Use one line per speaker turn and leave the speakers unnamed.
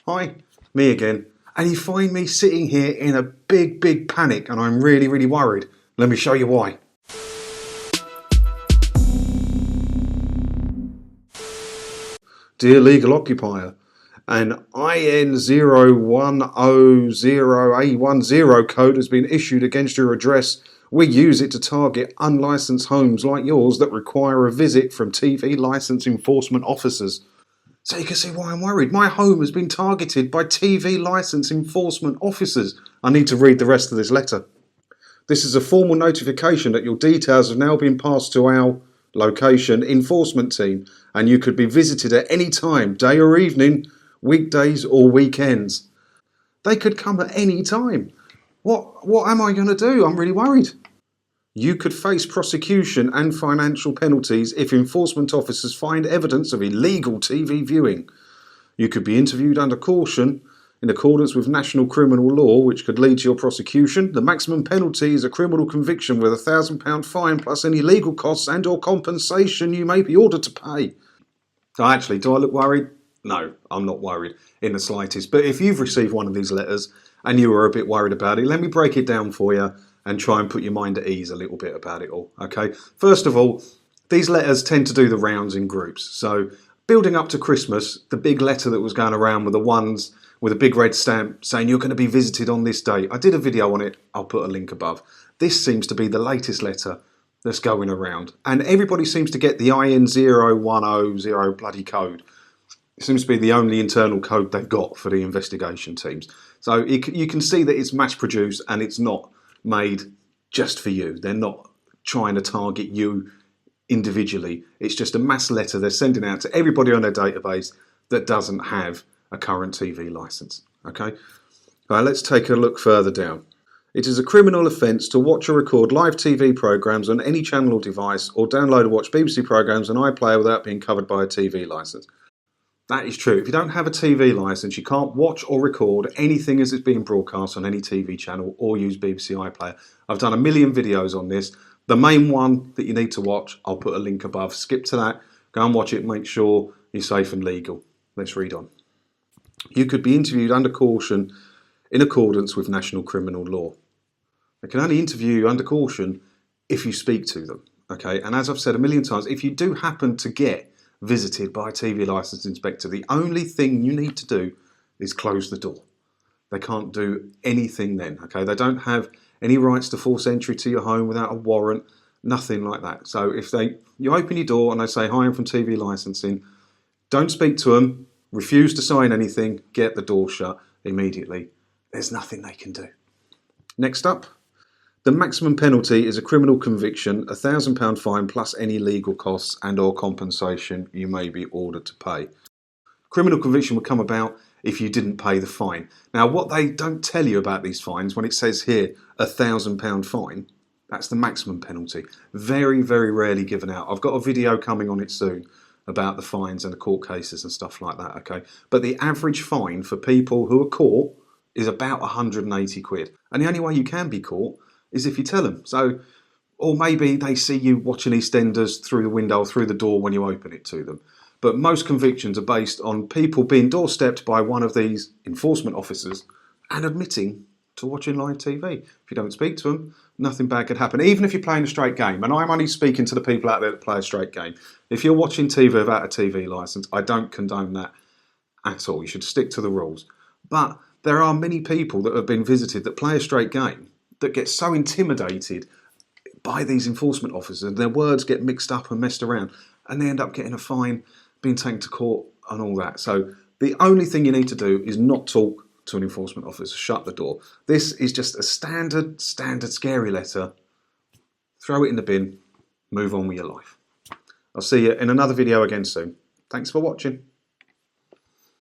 Hi, me again. And you find me sitting here in a big panic and I'm really worried. Let me show you why. Dear legal occupier, an IN01O0A10 code has been issued against your address. We use it to target unlicensed homes like yours that require a visit from TV license enforcement officers. So you can see why I'm worried. My home has been targeted by TV licence enforcement officers. I need to read the rest of this letter. This is a formal notification that your details have now been passed to our location enforcement team and you could be visited at any time, day or evening, weekdays or weekends. They could come at any time. What am I going to do? I'm really worried. You could face prosecution and financial penalties if enforcement officers find evidence of illegal TV viewing. You could be interviewed under caution in accordance with national criminal law, which could lead to your prosecution. The maximum penalty is a criminal conviction with a £1,000 fine plus any legal costs and or compensation you may be ordered to pay. Actually, do I look worried? No, I'm not worried in the slightest. But if you've received one of these letters and you were a bit worried about it, let me break it down for you and try and put your mind at ease a little bit about it all, okay? First of all, these letters tend to do the rounds in groups. So building up to Christmas, the big letter that was going around with the ones with a big red stamp saying you're going to be visited on this day. I did a video on it, I'll put a link above. This seems to be the latest letter that's going around. And everybody seems to get the IN01O0 bloody code. It seems to be the only internal code they've got for the investigation teams. So you can see that it's mass produced and it's not made just for you. They're not trying to target you individually. It's just a mass letter they're sending out to everybody on their database that doesn't have a current TV license. Okay? All right, let's take a look further down. It is a criminal offence to watch or record live TV programmes on any channel or device or download or watch BBC programmes on iPlayer without being covered by a TV licence. That is true. If you don't have a TV licence, you can't watch or record anything as it's being broadcast on any TV channel or use BBC iPlayer. I've done a million videos on this. The main one that you need to watch, I'll put a link above. Skip to that, go and watch it, make sure you're safe and legal. Let's read on. You could be interviewed under caution in accordance with national criminal law. They can only interview you under caution if you speak to them. Okay, and as I've said a million times, if you do happen to get visited by a TV licence inspector, the only thing you need to do is close the door. They can't do anything then, okay? They don't have any rights to force entry to your home without a warrant, nothing like that. So if you open your door and they say, hi, I'm from TV licensing, don't speak to them, refuse to sign anything, get the door shut immediately. There's nothing they can do. Next up. The maximum penalty is a criminal conviction, a £1,000 fine plus any legal costs and or compensation you may be ordered to pay. Criminal conviction would come about if you didn't pay the fine. Now what they don't tell you about these fines, when it says here a £1,000 fine, that's the maximum penalty. Very rarely given out. I've got a video coming on it soon about the fines and the court cases and stuff like that, okay? But the average fine for people who are caught is about 180 quid. And the only way you can be caught is if you tell them. So, or maybe they see you watching EastEnders through the window or through the door when you open it to them. But most convictions are based on people being doorstepped by one of these enforcement officers and admitting to watching live TV. If you don't speak to them, nothing bad could happen, even if you're playing a straight game. And I'm only speaking to the people out there that play a straight game. If you're watching TV without a TV licence, I don't condone that at all. You should stick to the rules. But there are many people that have been visited that play a straight game that get so intimidated by these enforcement officers, their words get mixed up and messed around, and they end up getting a fine, being taken to court and all that. So the only thing you need to do is not talk to an enforcement officer, shut the door. This is just a standard scary letter. Throw it in the bin, move on with your life. I'll see you in another video again soon. Thanks for watching.